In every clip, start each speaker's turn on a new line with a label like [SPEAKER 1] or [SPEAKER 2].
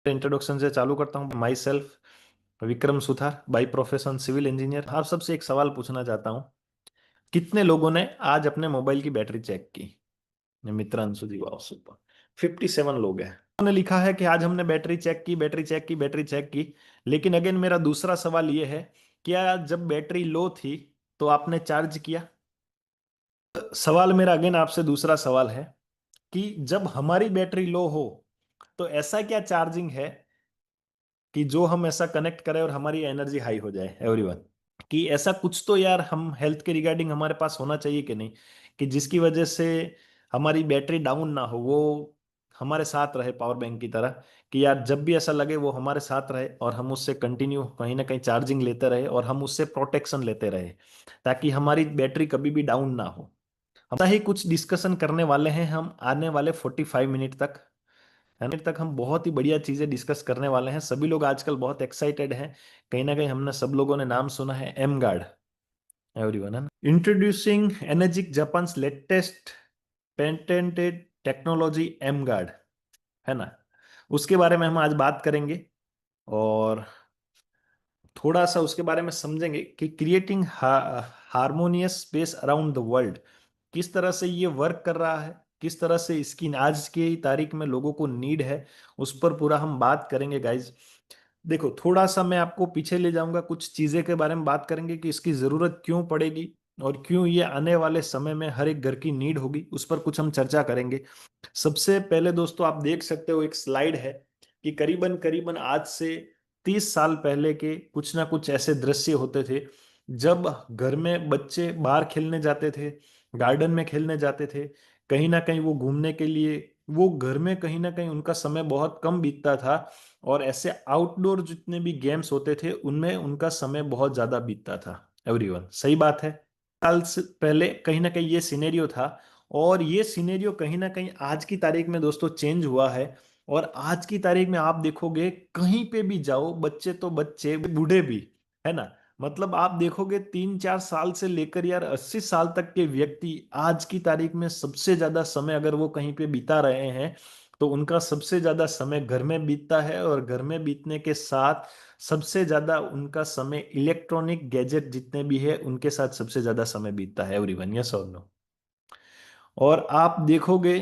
[SPEAKER 1] Introduction से चालू करता हूँ। Myself Vikram Suthar, by profession civil engineer. आप सबसे एक सवाल पूछना चाहता हूँ, कितने लोगों ने आज अपने मोबाइल की बैटरी चेक की? मित्र अंशु जी, वाह सुपर। 57 लोग हैं। उन्होंने लिखा है कि आज हमने बैटरी चेक की, बैटरी चेक की, बैटरी चेक की। लेकिन अगेन मेरा दूसरा सवाल ये है, क्या जब बैटरी लो थी तो आपने चार्ज किया? सवाल मेरा अगेन आपसे दूसरा सवाल है कि जब हमारी बैटरी लो हो तो ऐसा क्या चार्जिंग है कि जो हम ऐसा कनेक्ट करें और हमारी एनर्जी हाई हो जाए? एवरीवन, कि ऐसा कुछ तो यार हम हेल्थ के रिगार्डिंग हमारे पास होना चाहिए कि नहीं, कि जिसकी वजह से हमारी बैटरी डाउन ना हो, वो हमारे साथ रहे पावर बैंक की तरह, कि यार जब भी ऐसा लगे वो हमारे साथ रहे और हम उससे कंटिन्यू कहीं ना कहीं चार्जिंग लेते रहे और हम उससे प्रोटेक्शन लेते रहे, ताकि हमारी बैटरी कभी भी डाउन ना हो। हम ही कुछ डिस्कशन करने वाले हैं हम आने वाले 45 मिनट तक। मिनट तक हम बहुत ही बढ़िया चीजें डिस्कस करने वाले हैं। सभी लोग आजकल बहुत एक्साइटेड हैं। कहीं ना कहीं हमने सब लोगों ने नाम सुना है एम गार्ड। एवरीवन, है ना? Introducing Energic Japan latest patented technology M guard, है ना? उसके बारे में हम आज बात करेंगे और थोड़ा सा उसके बारे में समझेंगे कि creating harmonious space around the world किस तरह से ये वर्क कर रहा है, किस तरह से इसकी आज की तारीख में लोगों को नीड है, उस पर पूरा हम बात करेंगे गाइज। देखो, थोड़ा सा मैं आपको पीछे ले जाऊंगा, कुछ चीजें के बारे में बात करेंगे कि इसकी जरूरत क्यों पड़ेगी और क्यों ये आने वाले समय में हर एक घर की नीड होगी, उस पर कुछ हम चर्चा करेंगे। सबसे पहले दोस्तों, आप देख सकते हो एक स्लाइड है कि करीबन करीबन आज से 30 साल पहले के कुछ ना कुछ ऐसे दृश्य होते थे जब घर में बच्चे बाहर खेलने जाते थे, गार्डन में खेलने जाते थे, कहीं ना कहीं वो घूमने के लिए, वो घर में कहीं ना कहीं उनका समय बहुत कम बीतता था और ऐसे आउटडोर जितने भी गेम्स होते थे उनमें उनका समय बहुत ज्यादा बीतता था। एवरीवन, सही बात है। साल से पहले कहीं ना कहीं ये सिनेरियो था और ये सिनेरियो कहीं ना कहीं आज की तारीख में दोस्तों चेंज हुआ है। और आज की तारीख में आप देखोगे कहीं पे भी जाओ, बच्चे तो बच्चे, बूढ़े भी, है ना? मतलब आप देखोगे 3-4 साल से लेकर यार 80 साल तक के व्यक्ति आज की तारीख में सबसे ज्यादा समय अगर वो कहीं पे बिता रहे हैं तो उनका सबसे ज्यादा समय घर में बीतता है और घर में बीतने के साथ सबसे ज्यादा उनका समय इलेक्ट्रॉनिक गैजेट जितने भी है उनके साथ सबसे ज्यादा समय बीतता है। एवरीवन, यस और नो? और आप देखोगे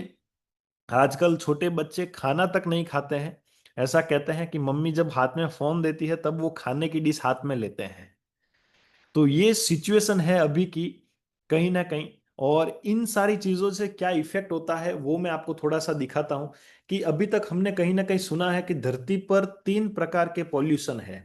[SPEAKER 1] आजकल छोटे बच्चे खाना तक नहीं खाते हैं। ऐसा कहते हैं कि मम्मी जब हाथ में फोन देती है तब वो खाने की डिश हाथ में लेते हैं। तो ये सिचुएशन है अभी की, कहीं ना कहीं। और इन सारी चीजों से क्या इफेक्ट होता है वो मैं आपको थोड़ा सा दिखाता हूं कि अभी तक हमने कहीं ना कहीं सुना है कि धरती पर 3 प्रकार के पॉल्यूशन है।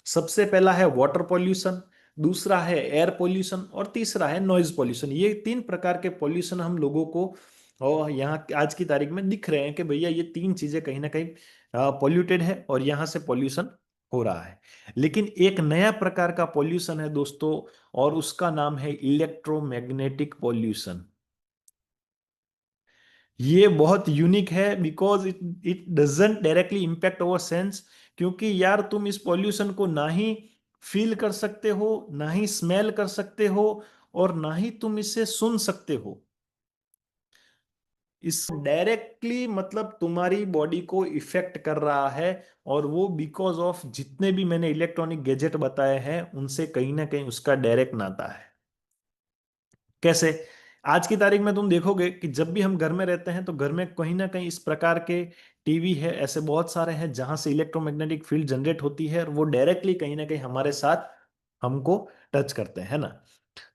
[SPEAKER 1] सबसे पहला है वाटर पॉल्यूशन, दूसरा है एयर पॉल्यूशन और तीसरा है नॉइज पॉल्यूशन। ये 3 प्रकार के पॉल्यूशन हम लोगों को और यहाँ आज की तारीख में दिख रहे हैं कि भैया ये 3 चीजें कहीं ना कहीं पॉल्यूटेड है और यहाँ से पॉल्यूशन हो रहा है। लेकिन एक नया प्रकार का पॉल्यूशन है दोस्तों और उसका नाम है इलेक्ट्रोमैग्नेटिक पॉल्यूशन। ये बहुत यूनिक है because it it doesn't directly impact our sense. क्योंकि यार तुम इस पॉल्यूशन को ना ही फील कर सकते हो, ना ही स्मेल कर सकते हो और ना ही तुम इसे सुन सकते हो। इस डायरेक्टली मतलब तुम्हारी बॉडी को इफेक्ट कर रहा है और वो बिकॉज ऑफ जितने भी मैंने इलेक्ट्रॉनिक गैजेट बताए हैं उनसे कहीं ना कहीं उसका डायरेक्ट नाता है। कैसे? आज की तारीख में तुम देखोगे कि जब भी हम घर में रहते हैं तो घर में कहीं ना कहीं इस प्रकार के टीवी है, ऐसे बहुत सारे हैं जहां से इलेक्ट्रोमैग्नेटिक फील्ड जनरेट होती है और वो डायरेक्टली कहीं ना कहीं हमारे साथ हमको टच करते हैं, है ना?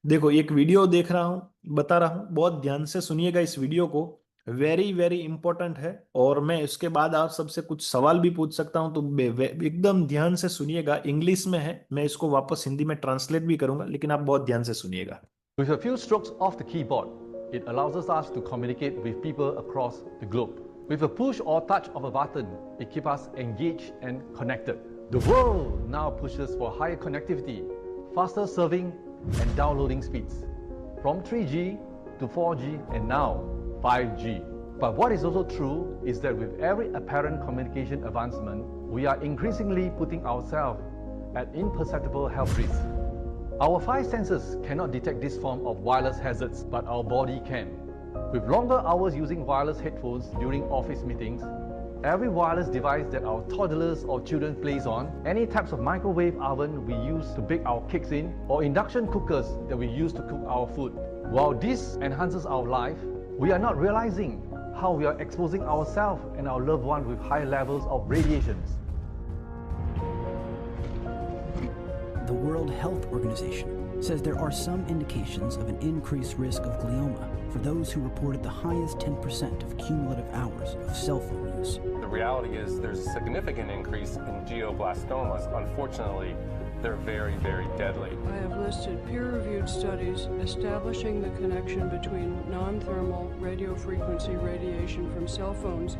[SPEAKER 1] देखो, एक वीडियो देख रहा हूँ, बता रहा हूँ, बहुत ध्यान से सुनिएगा इस वीडियो को। वेरी वेरी इंपॉर्टेंट है और मैं इसके बाद आप सबसे कुछ सवाल भी पूछ सकता हूँ, तो एकदम ध्यान से सुनिएगा। इंग्लिश में है, मैं इसको वापस हिंदी में ट्रांसलेट भी करूंगा, लेकिन आप बहुत ध्यान से सुनिएगा।
[SPEAKER 2] With a few strokes of the keyboard, it allows us to communicate with people across the globe. With a push or touch of a button, it keeps us engaged and connected. The world now pushes for higher connectivity, faster serving and downloading speeds, from 3G to 4G and now 5G. But what is also true is that with every apparent communication advancement, we are increasingly putting ourselves at imperceptible health risks. Our 5 senses cannot detect this form of wireless hazards, but our body can. With longer hours using wireless headphones during office meetings, Every wireless device that our toddlers or children plays on, any types of microwave oven we use to bake our cakes in, or induction cookers that we use to cook our food. While this enhances our life, we are not realizing how we are exposing ourselves and our loved ones with high levels of radiations.
[SPEAKER 3] The World Health Organization says there are some indications of an increased risk of glioma for those who reported the highest 10% of cumulative hours of cell phone use.
[SPEAKER 4] The reality is there's a significant increase in glioblastomas. Unfortunately, they're very, very deadly.
[SPEAKER 5] I have listed peer-reviewed studies establishing the connection between non-thermal radiofrequency radiation from cell phones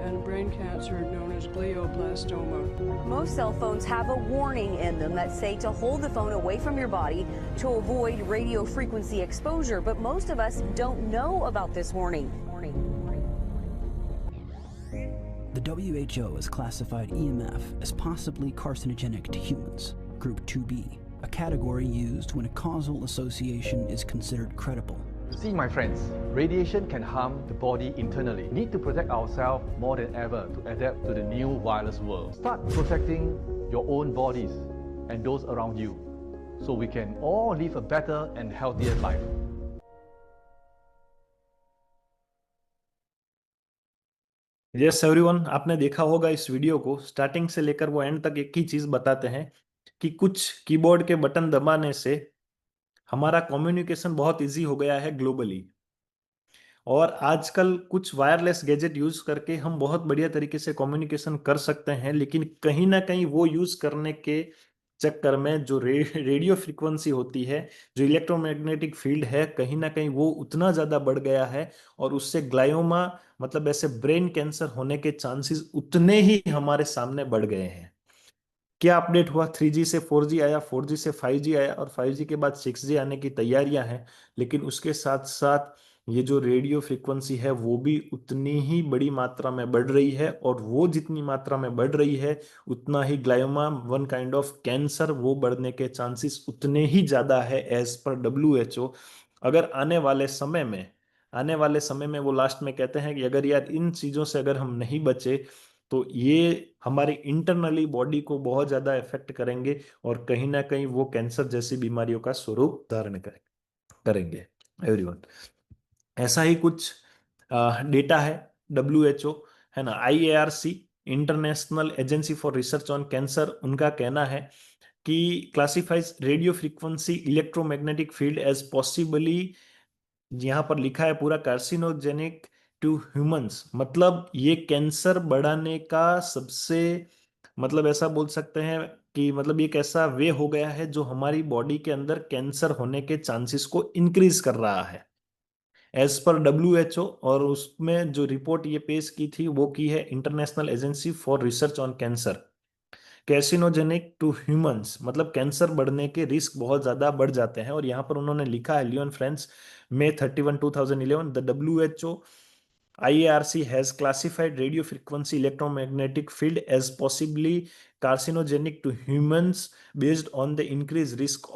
[SPEAKER 5] and brain cancer known as glioblastoma.
[SPEAKER 6] Most cell phones have a warning in them that say to hold the phone away from your body to avoid radio frequency exposure, but most of us don't know about this warning.
[SPEAKER 3] The WHO has classified EMF as possibly carcinogenic to humans, Group 2B, a category used when a causal association is considered credible.
[SPEAKER 2] See, my friends, radiation can harm the body internally. We need to protect ourselves more than ever to adapt to the new wireless world. Start protecting your own bodies and those around you so we can all live a better and healthier life.
[SPEAKER 1] Yes everyone, आपने देखा होगा इस video को, starting से लेकर वो and तक एक ही चीज बताते हैं कि कुछ कीबोर्ड के बटन दबाने से हमारा कम्युनिकेशन बहुत इजी हो गया है ग्लोबली। और आजकल कुछ वायरलेस गैजेट यूज करके हम बहुत बढ़िया तरीके से कम्युनिकेशन कर सकते हैं, लेकिन कहीं ना कहीं वो यूज करने के चक्कर में जो रेडियो फ्रीक्वेंसी होती है, जो इलेक्ट्रोमैग्नेटिक फील्ड है, कहीं ना कहीं वो उतना ज्यादा बढ़ गया है और उससे ग्लायोमा मतलब ऐसे ब्रेन कैंसर होने के चांसेस उतने ही हमारे सामने बढ़ गए हैं। क्या अपडेट हुआ? 3G से 4G आया, 4G से 5G आया और 5G के बाद 6G आने की तैयारियां हैं, लेकिन उसके साथ साथ ये जो रेडियो फ्रीक्वेंसी है वो भी उतनी ही बड़ी मात्रा में बढ़ रही है, और वो जितनी मात्रा में बढ़ रही है उतना ही glioma, one kind of cancer, वो बढ़ने के चांसेस उतने ही ज्यादा है एज पर WHO। अगर आने वाले समय में वो लास्ट में कहते हैं कि अगर यार इन चीजों से अगर हम नहीं बचे तो ये हमारे इंटरनली बॉडी को बहुत ज्यादा इफेक्ट करेंगे और कहीं ना कहीं वो कैंसर जैसी बीमारियों का स्वरूप धारण करेंगे एवरीवन। ऐसा ही कुछ डेटा है WHO, है ना, IARC, international agency for research on cancer, उनका कहना है कि classifies radio frequency electromagnetic field as possibly, यहां पर लिखा है पूरा, कार्सिनोजेनिक टू ह्यूमंस, मतलब ये कैंसर बढ़ाने का सबसे, मतलब ऐसा बोल सकते हैं कि मतलब एक ऐसा वे हो गया है जो हमारी बॉडी के अंदर कैंसर होने के चांसेस को इंक्रीज कर रहा है एज पर WHO। और उसमें जो रिपोर्ट ये पेश की थी वो की है international agency for research on cancer. Carcinogenic to humans मतलब कैंसर बढ़ने के रिस्क बहुत ज्यादा बढ़ जाते हैं, और यहाँ पर उन्होंने लिखा है, Leone friends, May 31, 2011, the WHO IARC has classified radio frequency electromagnetic field as possibly carcinogenic to humans based on the increased risk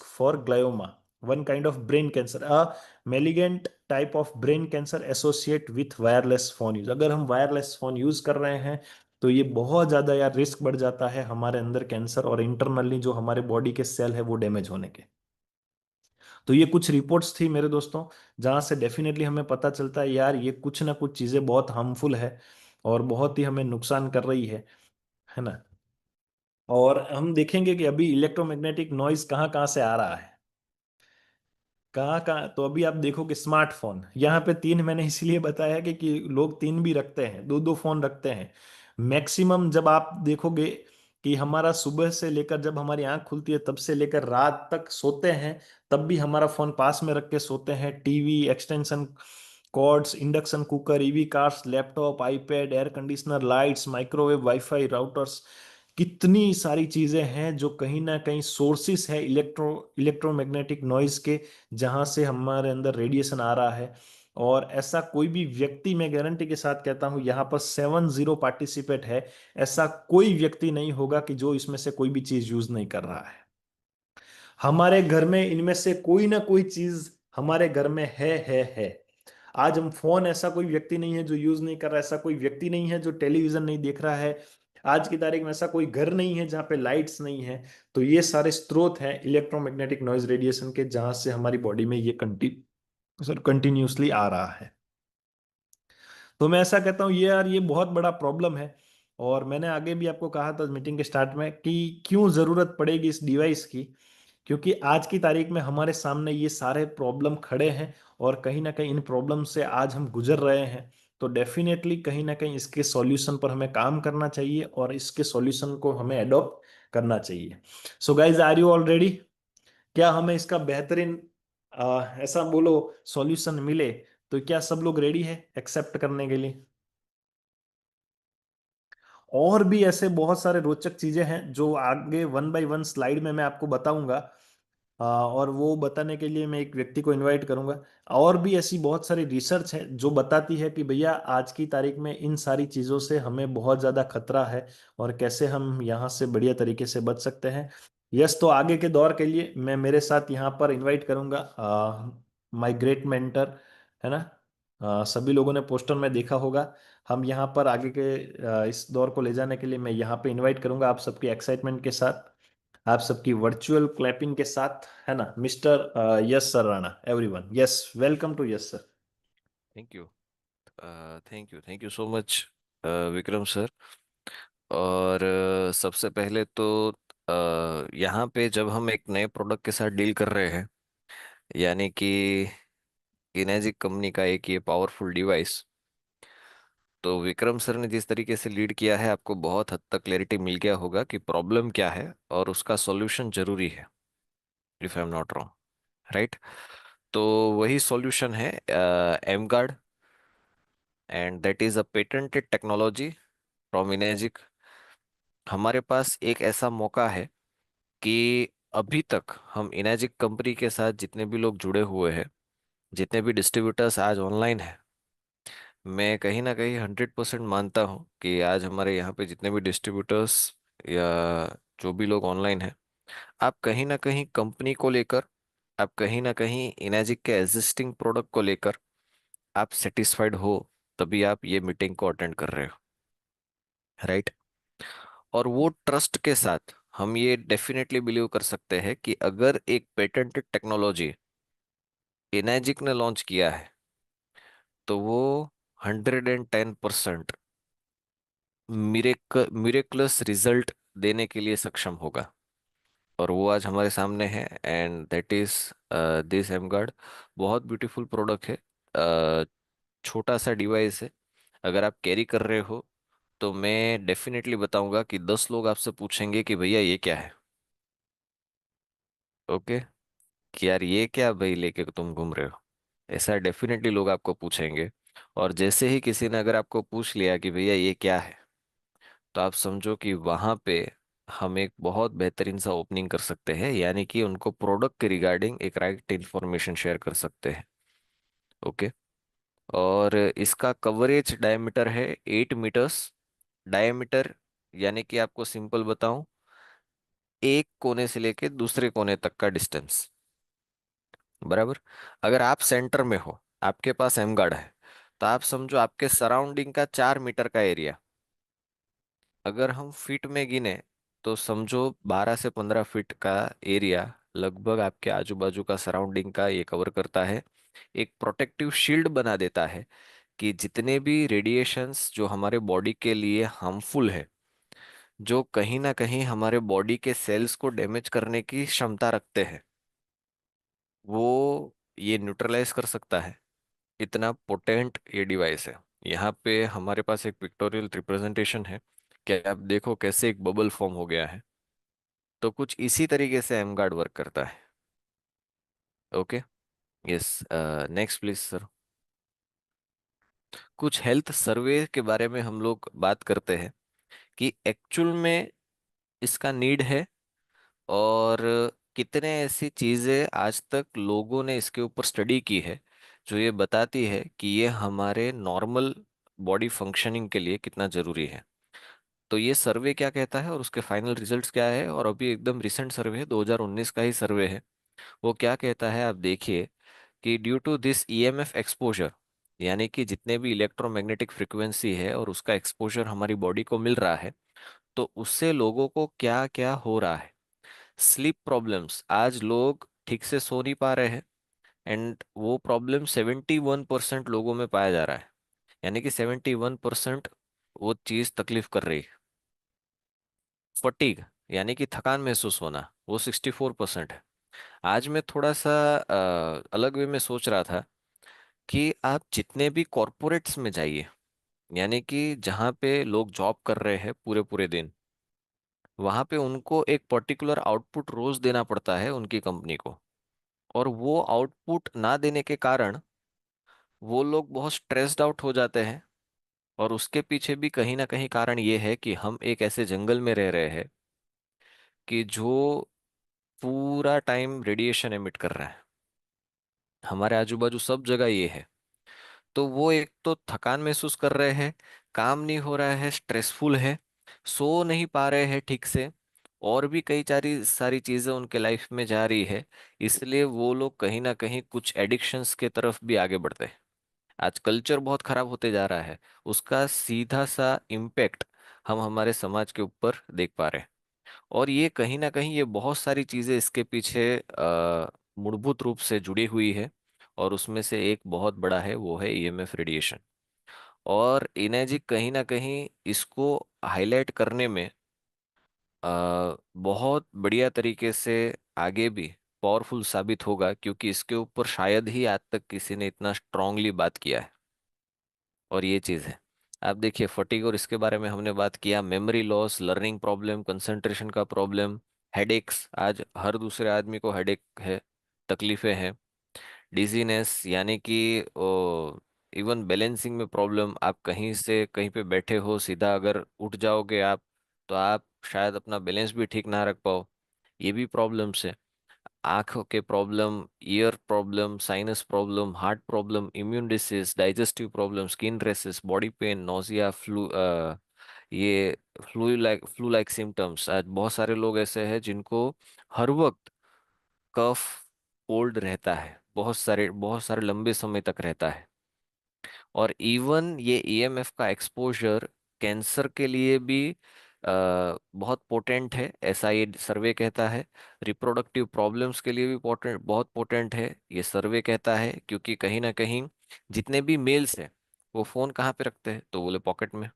[SPEAKER 1] for glioma, one kind of brain cancer, a malignant type of brain cancer associated with wireless phone use। अगर हम wireless phone use कर रहे हैं तो ये बहुत ज्यादा यार रिस्क बढ़ जाता है हमारे अंदर कैंसर और इंटरनली जो हमारे बॉडी के सेल है वो डैमेज होने के। तो ये कुछ रिपोर्ट्स थी मेरे दोस्तों, जहां से डेफिनेटली हमें पता चलता है यार ये कुछ ना कुछ चीजें बहुत हार्मफुल है और बहुत ही हमें नुकसान कर रही है ना। और हम देखेंगे कि अभी इलेक्ट्रोमैग्नेटिक नॉइज कहाँ कहाँ से आ रहा है, कहाँ कहाँ। तो अभी आप देखो कि स्मार्टफोन, यहाँ पे तीन मैंने इसलिए बताया कि लोग तीन भी रखते हैं, दो दो फोन रखते हैं मैक्सिमम। जब आप देखोगे कि हमारा सुबह से लेकर जब हमारी आंख खुलती है तब से लेकर रात तक सोते हैं, तब भी हमारा फोन पास में रख के सोते हैं। TV, extension cords, induction cooker, EV cars, laptop, iPad, air conditioner, lights, microwave, WiFi, routers, कितनी सारी चीजें हैं जो कहीं ना कहीं सोर्सेस है इलेक्ट्रोमैग्नेटिक नॉइज के, जहां से हमारे अंदर रेडिएशन आ रहा है। और ऐसा कोई भी व्यक्ति, मैं गारंटी के साथ कहता हूं, यहाँ पर 70 पार्टिसिपेट है, ऐसा कोई व्यक्ति नहीं होगा कि जो इसमें से कोई भी चीज यूज नहीं कर रहा है। हमारे घर में इनमें से कोई ना कोई चीज हमारे घर में है। आज हम फोन, ऐसा कोई व्यक्ति नहीं है जो यूज नहीं कर रहा है, ऐसा कोई व्यक्ति नहीं है जो टेलीविजन नहीं देख रहा है। आज की तारीख में ऐसा कोई घर नहीं है जहाँ पे लाइट्स नहीं है। तो ये सारे स्रोत हैं इलेक्ट्रोमैग्नेटिक नॉइज रेडिएशन के, जहां से हमारी बॉडी में ये कंटिन्यूसली आ रहा है। तो मैं ऐसा कहता हूँ ये यार ये बहुत बड़ा प्रॉब्लम है। और मैंने आगे भी आपको कहा था मीटिंग के स्टार्ट में कि क्यों जरूरत पड़ेगी इस डिवाइस की। क्योंकि आज की तारीख में हमारे सामने ये सारे प्रॉब्लम खड़े हैं, और कहीं ना कहीं इन प्रॉब्लम से आज हम गुजर रहे हैं। तो डेफिनेटली कहीं ना कहीं इसके सॉल्यूशन पर हमें काम करना चाहिए, और इसके सॉल्यूशन को हमें अडॉप्ट करना चाहिए। So guys, are you all ready? क्या हमें इसका बेहतरीन ऐसा बोलो सॉल्यूशन मिले? तो क्या सब लोग रेडी है एक्सेप्ट करने के लिए? और भी ऐसे बहुत सारे रोचक चीजें हैं जो आगे वन बाय वन स्लाइड में मैं आपको बताऊंगा। और वो बताने के लिए मैं एक व्यक्ति को इनवाइट करूंगा। और भी ऐसी बहुत सारी रिसर्च है जो बताती है कि भैया आज की तारीख में इन सारी चीज़ों से हमें बहुत ज़्यादा खतरा है, और कैसे हम यहाँ से बढ़िया तरीके से बच सकते हैं। यस, तो आगे के दौर के लिए मैं मेरे साथ यहाँ पर इनवाइट करूंगा माय ग्रेट मेंटर, है ना। सभी लोगों ने पोस्टर में देखा होगा। हम यहाँ पर आगे के इस दौर को ले जाने के लिए मैं यहाँ पे इनवाइट करूंगा आप सबकी एक्साइटमेंट के साथ, आप सबकी वर्चुअल क्लैपिंग के साथ, है ना, mister yes sir Rana. Everyone, yes, welcome to yes sir.
[SPEAKER 7] Thank you. Thank you so much Vikram sir. और सबसे पहले तो यहाँ पे जब हम एक नए प्रोडक्ट के साथ डील कर रहे हैं, यानी कि किनेजिक कंपनी का एक ये पावरफुल डिवाइस, तो विक्रम सर ने जिस तरीके से लीड किया है, आपको बहुत हद तक क्लैरिटी मिल गया होगा कि प्रॉब्लम क्या है और उसका सॉल्यूशन जरूरी है, if I am not wrong, right. तो वही सॉल्यूशन है M guard, and that is a patented technology from Energic. हमारे पास एक ऐसा मौका है कि अभी तक हम इनेजिक कंपनी के साथ जितने भी लोग जुड़े हुए हैं, जितने भी डिस्ट्रीब्यूटर्स आज ऑनलाइन हैं, मैं कहीं ना कहीं 100% मानता हूँ कि आज हमारे यहाँ पे जितने भी डिस्ट्रीब्यूटर्स या जो भी लोग ऑनलाइन हैं, आप कहीं ना कहीं कंपनी को लेकर, आप कहीं ना कहीं इनेजिक के एग्जिस्टिंग प्रोडक्ट को लेकर आप सेटिस्फाइड हो, तभी आप ये मीटिंग को अटेंड कर रहे हो, राइट। और वो ट्रस्ट के साथ हम ये डेफिनेटली बिलीव कर सकते हैं कि अगर एक पेटेंटेड टेक्नोलॉजी इनेजिक ने लॉन्च किया है, तो वो 110% मिरेक्लस रिजल्ट देने के लिए सक्षम होगा। और वो आज हमारे सामने है, एंड दैट इज दिस एमगार्ड। बहुत ब्यूटीफुल प्रोडक्ट है। अ, छोटा सा डिवाइस है। अगर आप कैरी कर रहे हो तो मैं डेफिनेटली बताऊंगा कि 10 लोग आपसे पूछेंगे कि भैया ये क्या है, ओके, कि यार ये क्या भाई लेके तुम घूम रहे हो, ऐसा डेफिनेटली लोग आपको पूछेंगे। और जैसे ही किसी ने अगर आपको पूछ लिया कि भैया ये क्या है, तो आप समझो कि वहां पे हम एक बहुत बेहतरीन सा ओपनिंग कर सकते हैं, यानी कि उनको प्रोडक्ट के रिगार्डिंग एक राइट इंफॉर्मेशन शेयर कर सकते हैं, ओके। और इसका कवरेज डायमीटर है 8 मीटर्स डायमीटर, यानी कि आपको सिंपल बताऊं, एक कोने से लेके दूसरे कोने तक का डिस्टेंस, बराबर। अगर आप सेंटर में हो, आपके पास एम गार्ड है, तो आप समझो आपके सराउंडिंग का 4 मीटर का एरिया, अगर हम फीट में गिने तो समझो 12 से 15 फीट का एरिया लगभग आपके आजू बाजू का सराउंडिंग का ये कवर करता है। एक प्रोटेक्टिव शील्ड बना देता है कि जितने भी रेडिएशंस जो हमारे बॉडी के लिए हार्मफुल है, जो कहीं ना कहीं हमारे बॉडी के सेल्स को डैमेज करने की क्षमता रखते हैं, वो ये न्यूट्रलाइज कर सकता है। इतना पोटेंट ये डिवाइस है। यहाँ पे हमारे पास एक पिक्टोरियल रिप्रेजेंटेशन है कि आप देखो कैसे एक बबल फॉर्म हो गया है। तो कुछ इसी तरीके से एम गार्ड वर्क करता है, okay. Yes, next please sir. कुछ हेल्थ सर्वे के बारे में हम लोग बात करते हैं कि एक्चुअल में इसका नीड है, और कितने ऐसी चीजें आज तक लोगों ने इसके ऊपर स्टडी की है जो ये बताती है कि ये हमारे नॉर्मल बॉडी फंक्शनिंग के लिए कितना जरूरी है। तो ये सर्वे क्या कहता है और उसके फाइनल रिजल्ट्स क्या है, और अभी एकदम रिसेंट सर्वे है, 2019 का ही सर्वे है। वो क्या कहता है आप देखिए कि due to this EMF exposure, यानी कि जितने भी इलेक्ट्रोमैग्नेटिक फ्रिक्वेंसी है और उसका एक्सपोजर हमारी बॉडी को मिल रहा है, तो उससे लोगों को क्या क्या हो रहा है। स्लीप प्रॉब्लम्स, आज लोग ठीक से सो नहीं पा रहे हैं, एंड वो प्रॉब्लम 71% लोगों में पाया जा रहा है। यानी कि 71% वो चीज तकलीफ कर रही है। फटीग, यानी कि थकान महसूस होना, वो 64% है। आज मैं थोड़ा सा अलग वे में सोच रहा था कि आप जितने भी कॉरपोरेट्स में जाइए, यानी कि जहाँ पे लोग जॉब कर रहे हैं पूरे पूरे दिन, वहाँ पे उनको एक पर्टिकुलर आउटपुट रोज देना पड़ता है उनकी कंपनी को। और वो आउटपुट ना देने के कारण वो लोग बहुत स्ट्रेस्ड आउट हो जाते हैं। और उसके पीछे भी कहीं ना कहीं कारण ये है कि हम एक ऐसे जंगल में रह रहे हैं कि जो पूरा टाइम रेडिएशन एमिट कर रहा है। हमारे आजू बाजू सब जगह ये है। तो वो एक तो थकान महसूस कर रहे हैं, काम नहीं हो रहा है, स्ट्रेसफुल है, सो नहीं पा रहे हैं ठीक से, और भी कई सारी सारी चीजें उनके लाइफ में जा रही है। इसलिए वो लोग कहीं ना कहीं कुछ एडिक्शंस के तरफ भी आगे बढ़ते हैं। आज कल्चर बहुत खराब होते जा रहा है, उसका सीधा सा इम्पेक्ट हम हमारे समाज के ऊपर देख पा रहे हैं। और ये कहीं ना कहीं ये बहुत सारी चीजें इसके पीछे मूलभूत रूप से जुड़ी हुई है। और उसमें से एक बहुत बड़ा है, वो है ईएमएफ रेडिएशन। और इनर्जी कहीं ना कहीं इसको हाईलाइट करने में बहुत बढ़िया तरीके से आगे भी पावरफुल साबित होगा, क्योंकि इसके ऊपर शायद ही आज तक किसी ने इतना स्ट्रांगली बात किया है। और ये चीज़ है, आप देखिए फटीग और इसके बारे में हमने बात किया, memory loss, learning problem, concentration का प्रॉब्लम, हेडेक्स, आज हर दूसरे आदमी को हेडेक है, तकलीफें हैं। डिजीनेस, यानी कि इवन बैलेंसिंग में प्रॉब्लम, आप कहीं से कहीं पे बैठे हो, सीधा अगर उठ जाओगे आप, तो आप शायद अपना बैलेंस भी ठीक ना रख पाओ, ये भी प्रॉब्लम्स है। आंखों के problem, ear problem, sinus problem, heart problem, immune disease, digestive problem, skin rashes, body pain, nausea, ये फ्लू लाइक सिम्टम्स। आज बहुत सारे लोग ऐसे हैं जिनको हर वक्त कफ, कोल्ड रहता है, बहुत सारे लंबे समय तक रहता है। और इवन ये ईएमएफ का एक्सपोजर कैंसर के लिए भी बहुत पोटेंट है, ऐसा ये सर्वे कहता है। रिप्रोडक्टिव प्रॉब्लम्स के लिए भी पोटेंट, बहुत पोटेंट है, ये सर्वे कहता है। क्योंकि कहीं ना कहीं जितने भी मेल्स हैं, वो फोन कहाँ पे रखते हैं, तो बोले पॉकेट में।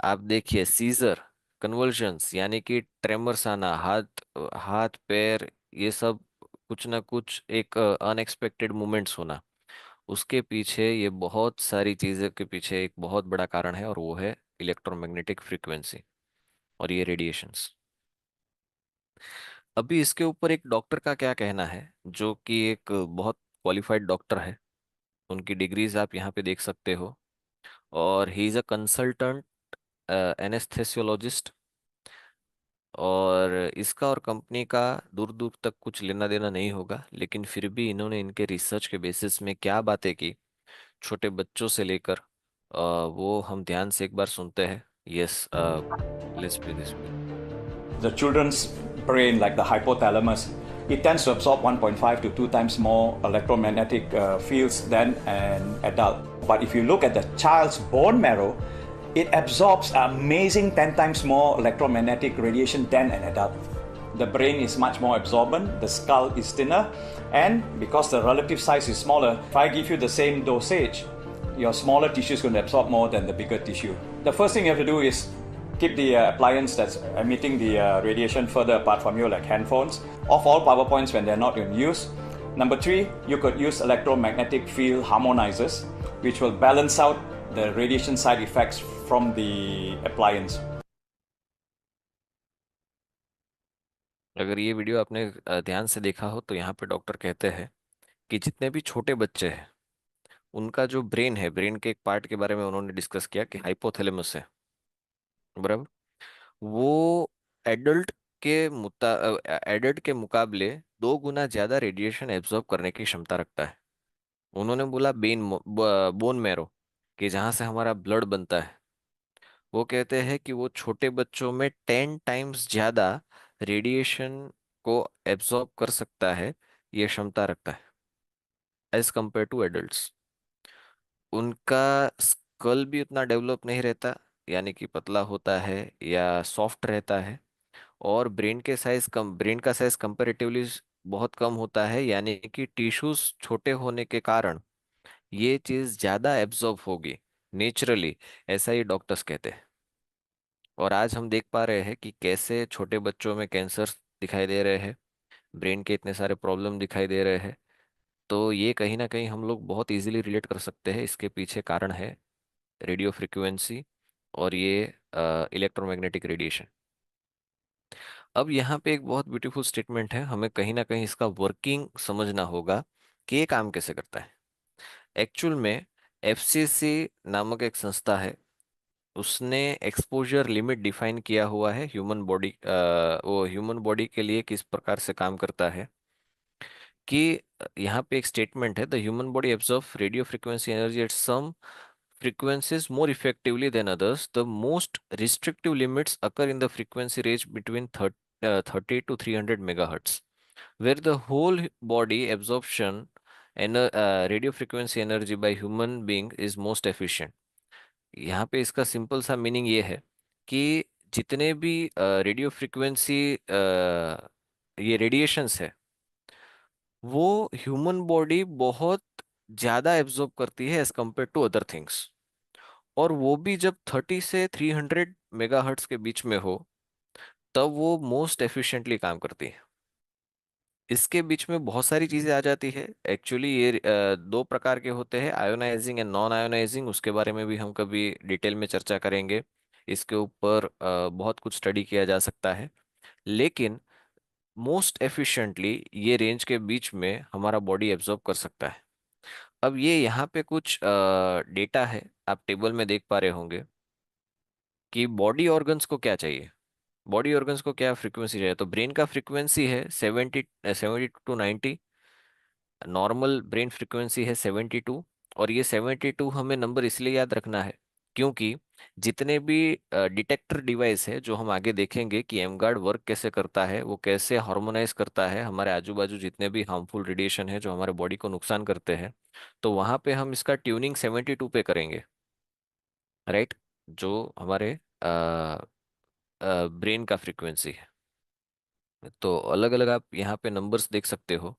[SPEAKER 7] आप देखिए सीजर, कन्वल्जन्स, यानी कि ट्रेमर्स आना, हाथ हाथ पैर, ये सब कुछ ना कुछ एक अनएक्सपेक्टेड मूवमेंट्स होना, उसके पीछे ये बहुत सारी चीज़ों के पीछे एक बहुत बड़ा कारण है, और वो है इलेक्ट्रोमैग्नेटिक फ्रीक्वेंसी और ये रेडिएशंस। अभी इसके ऊपर एक डॉक्टर का क्या कहना है, जो कि एक बहुत क्वालिफाइड डॉक्टर है, उनकी डिग्रीज आप यहाँ पे देख सकते हो। और he is a consultant anaesthesiologist. और इसका और कंपनी का दूर दूर तक कुछ लेना देना नहीं होगा, लेकिन फिर भी इन्होंने इनके रिसर्च के बेसिस में क्या बातें की, छोटे बच्चों से लेकर, वो हम ध्यान से एक बार सुनते हैं। Yes, let's play this.
[SPEAKER 8] The children's brain, like the hypothalamus, it tends to absorb 1.5 to 2 times more electromagnetic fields than an adult. But if you look at the child's bone marrow, it absorbs an amazing 10 times more electromagnetic radiation than an adult. The brain is much more absorbent, the skull is thinner, and because the relative size is smaller, if I give you the same dosage, your smaller tissue is going to absorb more than the bigger tissue. The first thing you have to do is keep the appliance that's emitting the radiation further apart from you, like handphones. Off all power points when they're not in use. Number 3, you could use electromagnetic field harmonizers, which will balance out the radiation side effects from the appliance.
[SPEAKER 7] अगर ये video आपने ध्यान से देखा हो, तो यहाँ पे डॉक्टर कहते हैं कि जितने भी छोटे बच्चे हैं, उनका जो ब्रेन है, ब्रेन के एक पार्ट के बारे में उन्होंने डिस्कस किया कि हाइपोथैलेमस है, बराबर। वो एडल्ट एडल्ट के मुकाबले 2 गुना ज्यादा रेडिएशन एब्जॉर्ब करने की क्षमता रखता है। उन्होंने बोला बोन मैरो, कि जहाँ से हमारा ब्लड बनता है, वो कहते हैं कि वो छोटे बच्चों में 10 टाइम्स ज्यादा रेडिएशन को एब्जॉर्ब कर सकता है, ये क्षमता रखता है। As compare to adults. उनका स्कल भी उतना डेवलप नहीं रहता, यानी कि पतला होता है या सॉफ्ट रहता है। और ब्रेन का साइज कंपैरेटिवली बहुत कम होता है, यानी कि टिश्यूज छोटे होने के कारण ये चीज ज्यादा एब्जॉर्ब होगी नेचुरली, ऐसा ही डॉक्टर्स कहते हैं। और आज हम देख पा रहे हैं कि कैसे छोटे बच्चों में कैंसर दिखाई दे रहे हैं, ब्रेन के इतने सारे प्रॉब्लम दिखाई दे रहे हैं। तो ये कहीं ना कहीं हम लोग बहुत इजीली रिलेट कर सकते हैं, इसके पीछे कारण है रेडियो फ्रिक्वेंसी और ये इलेक्ट्रोमैग्नेटिक रेडिएशन। अब यहाँ पे एक बहुत ब्यूटीफुल स्टेटमेंट है, हमें कहीं ना कहीं इसका वर्किंग समझना होगा कि ये काम कैसे करता है। एक्चुअल में एफसीसी नामक एक संस्था है, उसने एक्सपोजर लिमिट डिफाइन किया हुआ है ह्यूमन बॉडी, वो ह्यूमन बॉडी के लिए किस प्रकार से काम करता है। कि यहाँ पे एक स्टेटमेंट है, the human body absorb radio frequency energy at some frequencies more effectively than others. The most restrictive limits occur in the frequency range between 30 to 300 megahertz, where the whole body absorption and radio frequency energy by human being is most efficient. यहाँ पे इसका simple सा meaning ये है कि जितने भी radio frequency ये रेडिएशंस है, वो ह्यूमन बॉडी बहुत ज्यादा एब्जॉर्ब करती है as compare to other things. और वो भी जब 30 से 300 मेगाहर्ट्ज के बीच में हो, तब वो मोस्ट एफिशिएंटली काम करती है। इसके बीच में बहुत सारी चीजें आ जाती है। एक्चुअली ये दो प्रकार के होते हैं, आयोनाइजिंग एंड नॉन आयोनाइजिंग। उसके बारे में भी हम कभी डिटेल में चर्चा करेंगे। इसके ऊपर बहुत कुछ स्टडी किया जा सकता है। लेकिन मोस्ट एफिशिएंटली ये रेंज के बीच में हमारा बॉडी एब्जॉर्ब कर सकता है। अब ये यहाँ पे कुछ डेटा है, आप टेबल में देख पा रहे होंगे कि बॉडी ऑर्गन्स को क्या चाहिए, बॉडी ऑर्गन्स को क्या फ्रीक्वेंसी चाहिए। तो ब्रेन का फ्रीक्वेंसी है 70 टू 90, नॉर्मल ब्रेन फ्रीक्वेंसी है 72। और ये 72 हमें नंबर इसलिए याद रखना है क्योंकि जितने भी डिटेक्टर डिवाइस है, जो हम आगे देखेंगे कि एमगार्ड वर्क कैसे करता है, वो कैसे हार्मोनाइज करता है हमारे आजू बाजू जितने भी हार्मफुल रेडिएशन है जो हमारे बॉडी को नुकसान करते हैं, तो वहां पे हम इसका ट्यूनिंग 72 पे करेंगे, राइट। जो हमारे ब्रेन का फ्रीक्वेंसी है। तो अलग अलग आप यहाँ पे नंबर्स देख सकते हो।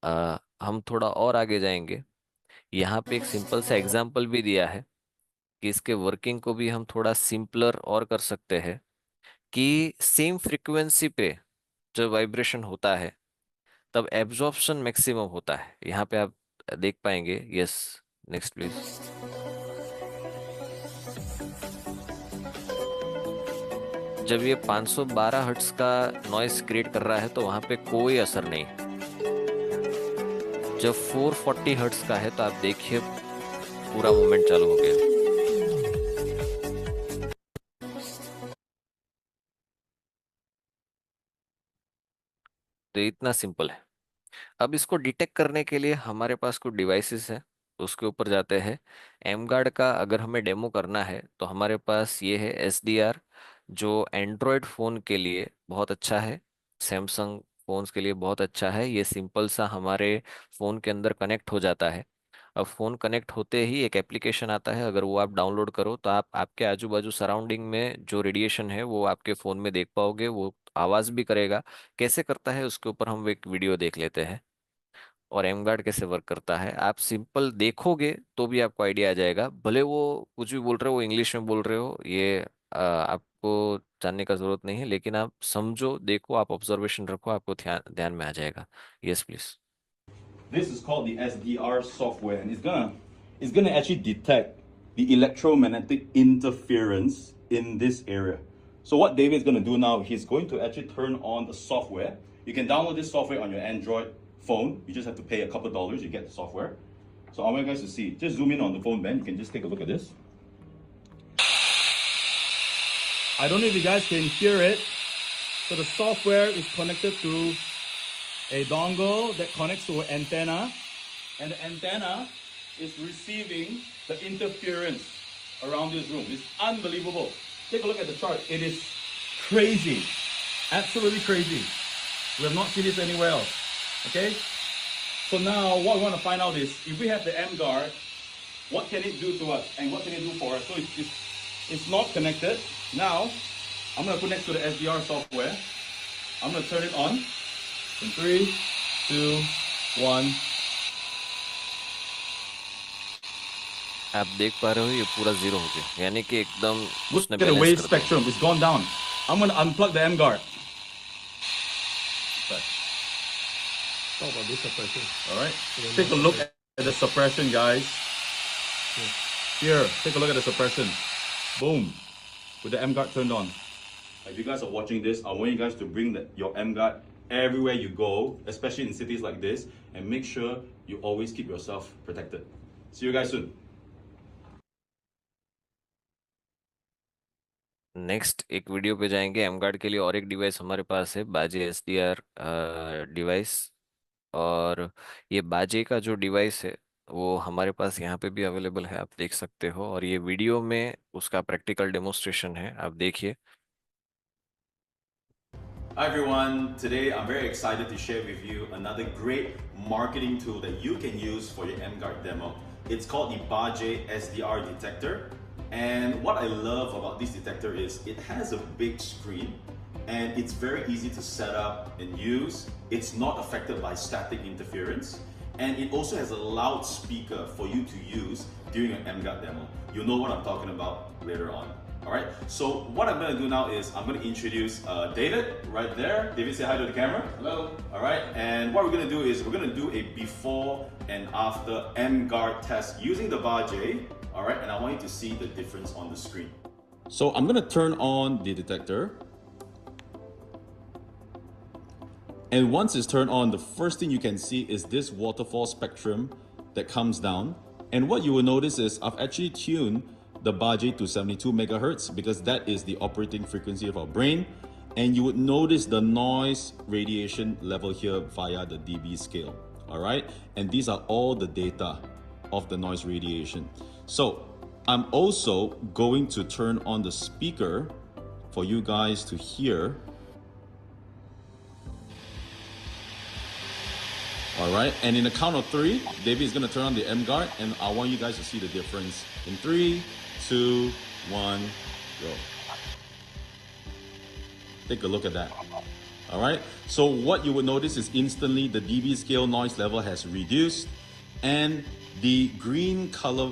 [SPEAKER 7] हम थोड़ा और आगे जाएंगे, यहाँ पे एक सिंपल सा एग्जाम्पल भी दिया है कि इसके वर्किंग को भी हम थोड़ा सिंपलर और कर सकते हैं। कि सेम फ्रीक्वेंसी पे जब वाइब्रेशन होता है तब एब्जॉर्प्शन मैक्सिमम होता है। यहाँ पे आप देख पाएंगे। Yes, next please. जब ये 512 हर्ट्ज का नॉइस क्रिएट कर रहा है तो वहां पे कोई असर नहीं। जब 440 हर्ट्ज का है तो आप देखिए पूरा मूवमेंट चालू हो गया। तो इतना सिंपल है। अब इसको डिटेक्ट करने के लिए हमारे पास कुछ डिवाइसेस हैं, उसके ऊपर जाते हैं। एमगार्ड का अगर हमें डेमो करना है तो हमारे पास ये है SDR, जो एंड्रॉयड फ़ोन के लिए बहुत अच्छा है, सैमसंग फ़ोन्स के लिए बहुत अच्छा है। ये सिंपल सा हमारे फ़ोन के अंदर कनेक्ट हो जाता है। अब फ़ोन कनेक्ट होते ही एक एप्लीकेशन आता है, अगर वो आप डाउनलोड करो तो आप आपके आजू बाजू सराउंडिंग में जो रेडिएशन है वो आपके फ़ोन में देख पाओगे। वो आवाज़ भी करेगा। कैसे करता है उसके ऊपर हम एक वीडियो देख लेते हैं। और एमगार्ड कैसे वर्क करता है आप सिंपल देखोगे तो भी आपको आइडिया आ जाएगा। भले वो कुछ भी बोल रहे हो, वो इंग्लिश में बोल रहे हो, ये आपको जानने का जरूरत नहीं है, लेकिन आप समझो, देखो, आप ऑब्जर्वेशन रखो, आपको ध्यान ध्यान में आ जाएगा। Yes please.
[SPEAKER 8] This is called the SDR software, and it's gonna actually detect the electromagnetic interference in this area. So what David is gonna do now, he's going to actually turn on the software. You can download this software on your Android phone. You just have to pay a couple dollars, you get the software. So I want you guys to see. Just zoom in on the phone, Ben. You can just take a look at this. I don't know if you guys can hear it. So the software is connected to a dongle that connects to an antenna, and the antenna is receiving the interference around this room. It's unbelievable. Take a look at the chart. It is crazy, absolutely crazy. We have not seen this anywhere else. Okay, So now what we want to find out is if we have the M guard, what can it do to us and what can it do for us? So it's not connected. Now I'm going to put next to the SDR software. I'm going to turn it on in 3, 2, 1.
[SPEAKER 7] आप देख पा रहे हो ये पूरा zero हो गया, यानी कि एकदम
[SPEAKER 8] Look
[SPEAKER 7] उसने
[SPEAKER 8] at the
[SPEAKER 7] बैलेंस
[SPEAKER 8] wave
[SPEAKER 7] कर दिया।
[SPEAKER 8] spectrum. It's gone down. I'm going to unplug the M guard.
[SPEAKER 2] Talk about this suppression.
[SPEAKER 8] All right. Take a look at the suppression, guys. Here, take a look at the suppression. Boom. With the M guard turned on. If you guys are watching this, I want you guys to bring your M guard everywhere you go, especially in cities like this, and make sure you always keep yourself protected. See you guys soon.
[SPEAKER 7] Next एक video पे जाएंगे। M guard के लिए और एक device हमारे पास है, बाजे एसडीआर डिवाइस। और ये बाजे का जो डिवाइस है वो हमारे पास यहाँ पे भी अवेलेबल है, आप देख सकते हो। और ये वीडियो में उसका प्रैक्टिकल डेमोन्स्ट्रेशन है, आप देखिए।
[SPEAKER 9] Hi everyone, today I'm very excited to share with you another great marketing tool that you can use for your M-Guard demo. It's called the Baje SDR detector. And what I love about this detector is it has a big screen and it's very easy to set up and use. It's not affected by static interference. And it also has a loudspeaker for you to use during an M-Guard demo. You'll know what I'm talking about later on. All right, so what I'm going to do now is I'm going to introduce David right there. David, say hi to the camera. Hello. All right, and what we're going to do is we're going to do a before and after M-Guard test using the Baje. All right, and I want you to see the difference on the screen. So I'm going to turn on the detector. And once it's turned on, the first thing you can see is this waterfall spectrum that comes down. And what you will notice is I've actually tuned the Baje to 72 megahertz because that is the operating frequency of our brain. And you would notice the noise radiation level here via the dB scale. All right. And these are all the data of the noise radiation. So I'm also going to turn on the speaker for you guys to hear. All right, and in the count of 3, David is going to turn on the M guard, and I want you guys to see the difference. In 3, 2, 1, go. Take a look at that. All right, so what you would notice is instantly the dB scale noise level has reduced, and the green color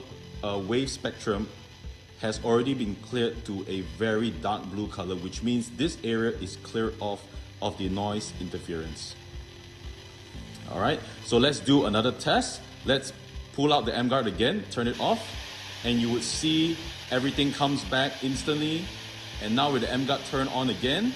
[SPEAKER 9] wave spectrum has already been cleared to a very dark blue color, which means this area is cleared off of the noise interference. All right, so let's do another test. Let's pull out the M guard again, turn it off, and you would see everything comes back instantly. And now with the M guard turned on again,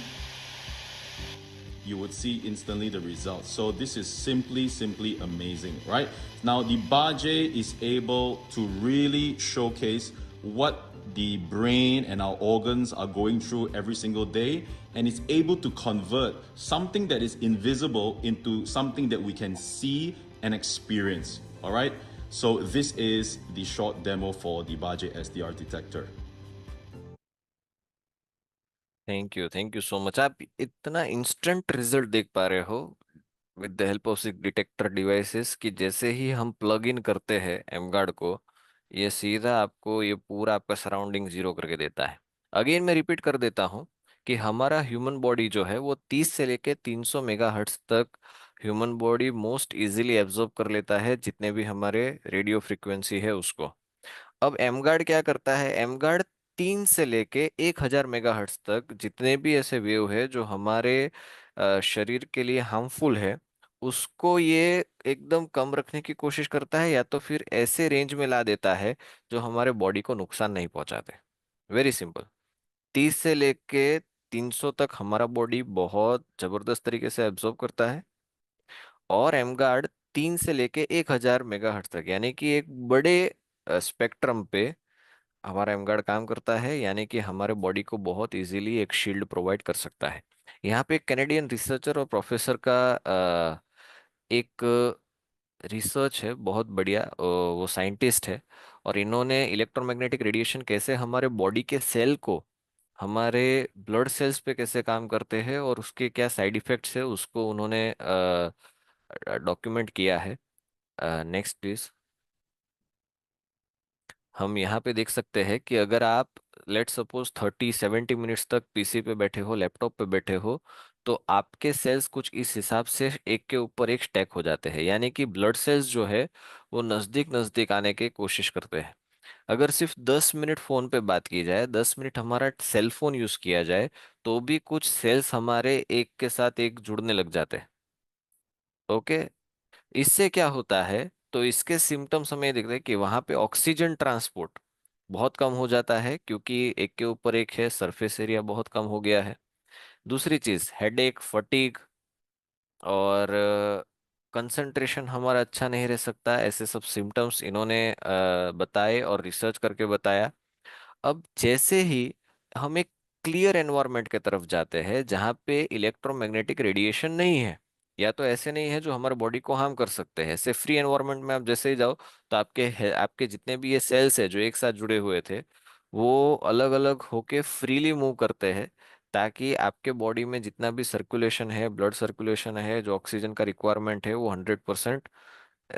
[SPEAKER 9] you would see instantly the results. So this is simply amazing, right? Now the Baje is able to really showcase what the brain and our organs are going through every single day, and it's able to convert something that is invisible into something that we can see and experience. All right, so this is the short demo for the Baje SDR detector.
[SPEAKER 7] Thank you so much. आप इतना instant result देख पा रहे हो with the help of detector devices कि जैसे ही हम plug in करते हैं एम गार्ड को, ये सीधा आपको ये पूरा आपका सराउंडिंग जीरो करके देता है। अगेन मैं रिपीट कर देता हूँ कि हमारा ह्यूमन बॉडी जो है वो 30 से लेके 300 मेगाहर्ट्ज तक human body most easily absorb कर लेता है, जितने भी हमारे रेडियो फ्रिक्वेंसी है उसको। अब एम गार्ड क्या करता है, एम गार्ड 3 से लेके 1000 मेगाहर्ट्ज तक जितने भी ऐसे वेव है जो हमारे शरीर के लिए हार्मफुल है, उसको ये एकदम कम रखने की कोशिश करता है, या तो फिर ऐसे रेंज में ला देता है जो हमारे बॉडी को नुकसान नहीं पहुंचाते। Very simple. 30 से लेके 300 तक हमारा बॉडी बहुत जबरदस्त तरीके से एब्जॉर्ब करता है, और एम गार्ड 3 से लेके 1000 मेगाहर्ट्ज तक, यानी कि एक बड़े स्पेक्ट्रम पे हमारा एम गार्ड काम करता है, यानी कि हमारे बॉडी को बहुत इजीली एक शील्ड प्रोवाइड कर सकता है। यहाँ पे एक कैनेडियन रिसर्चर और प्रोफेसर का एक रिसर्च है, बहुत बढ़िया। वो साइंटिस्ट है, और इन्होंने इलेक्ट्रोमैग्नेटिक रेडिएशन कैसे हमारे बॉडी के सेल को, हमारे ब्लड सेल्स पे कैसे काम करते हैं और उसके क्या साइड इफेक्ट्स है, उसको उन्होंने डॉक्यूमेंट किया है। Next please. हम यहाँ पे देख सकते हैं कि अगर आप लेट सपोज 30-70 मिनट्स तक पीसी पे बैठे हो, लैपटॉप पे बैठे हो, तो आपके सेल्स कुछ इस हिसाब से एक के ऊपर एक स्टैक हो जाते हैं, यानी कि ब्लड सेल्स जो है वो नजदीक नजदीक आने की कोशिश करते हैं। अगर सिर्फ 10 मिनट फोन पे बात की जाए, 10 मिनट हमारा सेल फोन यूज किया जाए, तो भी कुछ सेल्स हमारे एक के साथ एक जुड़ने लग जाते हैं। ओके। इससे क्या होता है, तो इसके सिम्टम्स हमें दिखते हैं कि वहां पे ऑक्सीजन ट्रांसपोर्ट बहुत कम हो जाता है, क्योंकि एक के ऊपर एक है, सरफेस एरिया बहुत कम हो गया है। दूसरी चीज हेडेक, फटीग, और कंसंट्रेशन हमारा अच्छा नहीं रह सकता, ऐसे सब सिम्टम्स इन्होंने बताए और रिसर्च करके बताया। अब जैसे ही हम एक क्लियर एनवायरनमेंट की तरफ जाते हैं जहाँ पे इलेक्ट्रोमैग्नेटिक रेडिएशन नहीं है, या तो ऐसे नहीं है जो हमारे बॉडी को हार्म कर सकते हैं, ऐसे फ्री एनवायरनमेंट में आप जैसे ही जाओ, तो आपके जितने भी ये सेल्स है जो एक साथ जुड़े हुए थे, वो अलग अलग होके फ्रीली मूव करते हैं, ताकि आपके बॉडी में जितना भी सर्कुलेशन है, ब्लड सर्कुलेशन है, जो ऑक्सीजन का रिक्वायरमेंट है, वो 100%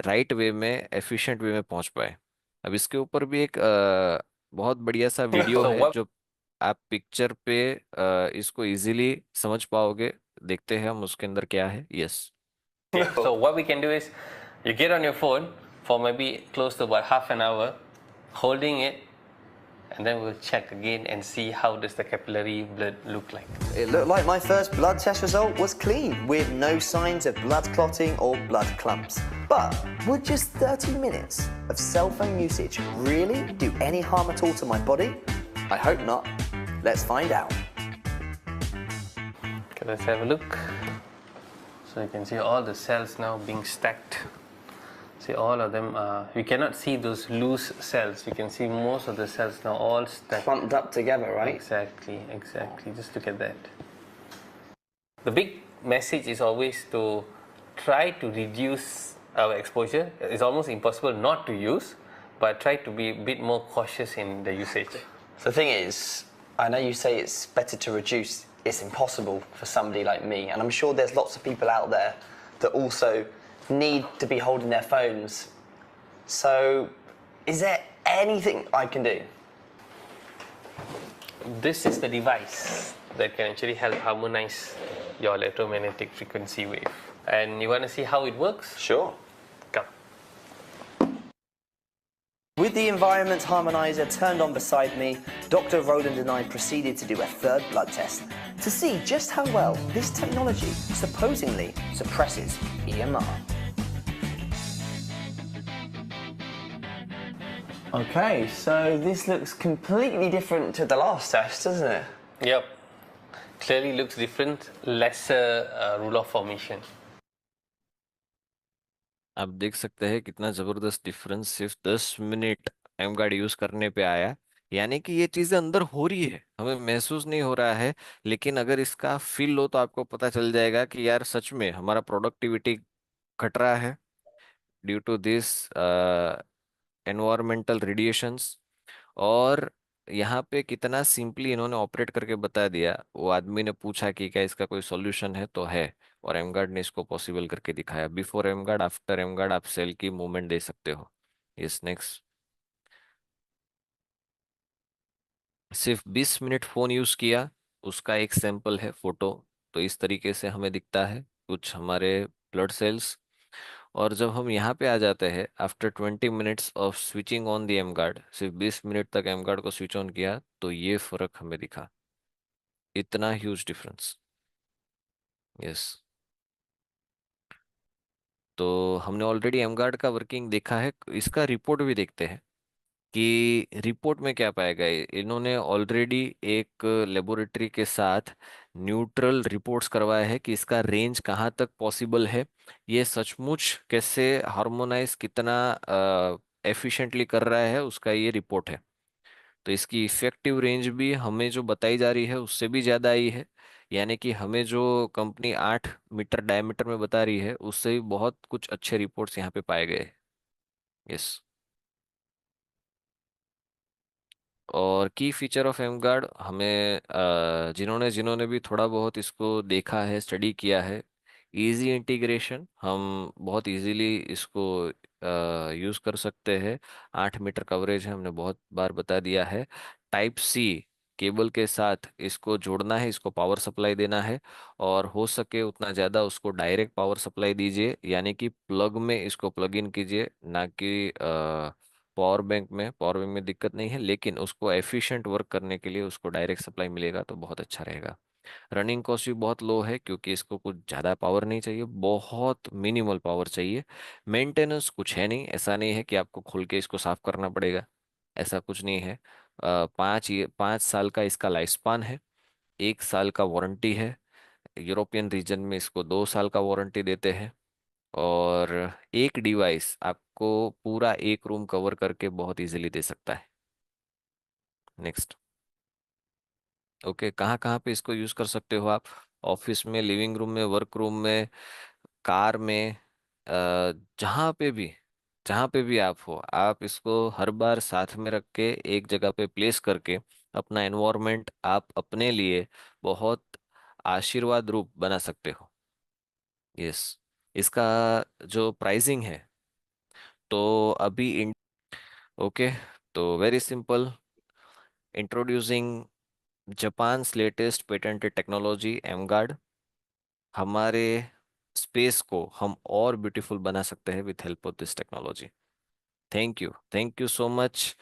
[SPEAKER 7] राइट वे में, एफिशिएंट वे में पहुंच पाए। अब इसके ऊपर भी एक बहुत बढ़िया सा वीडियो
[SPEAKER 10] So
[SPEAKER 7] है
[SPEAKER 10] what
[SPEAKER 7] जो आप पिक्चर पे इसको इजीली समझ पाओगे। देखते हैं हम उसके अंदर क्या है। Yes.
[SPEAKER 10] so what we can do is you get on your phone for maybe close to about half an hour, holding it, and then we'll check again and see how does the capillary blood look like.
[SPEAKER 11] It looked like my first blood test result was clean, with no signs of blood clotting or blood clumps. But would just 30 minutes of cell phone usage really do any harm at all to my body? I hope not. Let's find out.
[SPEAKER 10] Okay, let's have a look. So you can see all the cells now being stacked. See, all of them you cannot see those loose cells. You can see most of the cells now all stacked.
[SPEAKER 11] Clumped up together, right?
[SPEAKER 10] Exactly, exactly. Just look at that. The big message is always to try to reduce our exposure. It's almost impossible not to use, but try to be a bit more cautious in the usage.
[SPEAKER 11] So the thing is, I know you say it's better to reduce. It's impossible for somebody like me, and I'm sure there's lots of people out there that also need to be holding their phones. So, is there anything I can do?
[SPEAKER 10] This is the device that can actually help harmonize your electromagnetic frequency wave. And you want to see how it works?
[SPEAKER 11] Sure.
[SPEAKER 10] Come.
[SPEAKER 11] With the environment harmonizer turned on beside me, Dr. Roland and I proceeded to do a third blood test to see just how well this technology supposedly suppresses EMR. Okay, so this looks completely different to the last test, doesn't it?
[SPEAKER 10] Yep. Clearly looks different, lesser rule of formation.
[SPEAKER 7] आप देख सकते हैं कितना जबरदस्त difference सिर्फ 10 minute M guard use करने पे आया। यानी कि ये चीजें अंदर हो रही है, हमें महसूस नहीं हो रहा है, लेकिन अगर इसका फील लो तो आपको पता चल जाएगा कि यार सच में हमारा प्रोडक्टिविटी घट रहा है due to this environmental radiations. और यहाँ पे कितना सिंपली इन्होंने ऑपरेट करके बता दिया। वो आदमी ने पूछा कि क्या इसका कोई सॉल्यूशन है, तो है, और एमगार्ड ने इसको पॉसिबल करके दिखाया। बिफोर एमगार्ड, आफ्टर एमगार्ड आप सेल की मूवमेंट दे सकते हो। Yes, next. सिर्फ 20 मिनट फोन यूज किया, उसका एक सैंपल है फोटो। तो इस तरीके से हमें दिखता है कुछ हमारे ब्लड सेल्स। और जब हम यहाँ पे आ जाते हैं after 20 minutes of switching on the M guard, सिर्फ 20 मिनट तक एम गार्ड को स्विच ऑन किया, तो ये फर्क हमें दिखा। इतना ह्यूज डिफरेंस। यस। तो हमने ऑलरेडी एम गार्ड का वर्किंग देखा है, इसका रिपोर्ट भी देखते हैं कि रिपोर्ट में क्या पाया गया। इन्होंने ऑलरेडी एक लेबोरेटरी के साथ न्यूट्रल रिपोर्ट्स करवाया है कि इसका रेंज कहाँ तक पॉसिबल है, ये सचमुच कैसे हार्मोनाइज कितना एफिशिएंटली कर रहा है, उसका ये रिपोर्ट है। तो इसकी इफेक्टिव रेंज भी हमें जो बताई जा रही है उससे भी ज़्यादा आई है। यानी कि हमें जो कंपनी 8 मीटर डायमीटर में बता रही है उससे भी बहुत कुछ अच्छे रिपोर्ट्स यहाँ पे पाए गए। यस। और की फीचर ऑफ एमगार्ड हमें जिन्होंने जिन्होंने भी थोड़ा बहुत इसको देखा है, स्टडी किया है, इजी इंटीग्रेशन, हम बहुत इजीली इसको यूज़ कर सकते हैं। 8 मीटर कवरेज है, हमने बहुत बार बता दिया है। टाइप सी केबल के साथ इसको जोड़ना है, इसको पावर सप्लाई देना है, और हो सके उतना ज़्यादा उसको डायरेक्ट पावर सप्लाई दीजिए, यानी कि प्लग में इसको प्लग इन कीजिए, ना कि पावर बैंक में दिक्कत नहीं है, लेकिन उसको एफिशिएंट वर्क करने के लिए उसको डायरेक्ट सप्लाई मिलेगा तो बहुत अच्छा रहेगा। रनिंग कॉस्ट भी बहुत लो है, क्योंकि इसको कुछ ज़्यादा पावर नहीं चाहिए, बहुत मिनिमल पावर चाहिए। मेंटेनेंस कुछ है नहीं, ऐसा नहीं है कि आपको खोल के इसको साफ करना पड़ेगा, ऐसा कुछ नहीं है। 5 साल का इसका लाइफ स्पान है, 1 साल का वारंटी है। यूरोपियन रीजन में इसको 2 साल का वारंटी देते हैं। और एक डिवाइस आपको पूरा एक रूम कवर करके बहुत इजीली दे सकता है। नेक्स्ट। ओके, कहाँ कहाँ पे इसको यूज कर सकते हो आप? ऑफिस में, लिविंग रूम में, वर्क रूम में, कार में, जहाँ पे भी, जहाँ पे भी आप हो, आप इसको हर बार साथ में रख के एक जगह पे प्लेस करके अपना एनवायरनमेंट आप अपने लिए बहुत आशीर्वाद रूप बना सकते हो। यस। इसका जो प्राइसिंग है, तो अभी ओके, तो very simple, introducing Japan's latest patented technology Emguard. हमारे स्पेस को हम और ब्यूटीफुल बना सकते हैं with help of this technology. Thank you so much.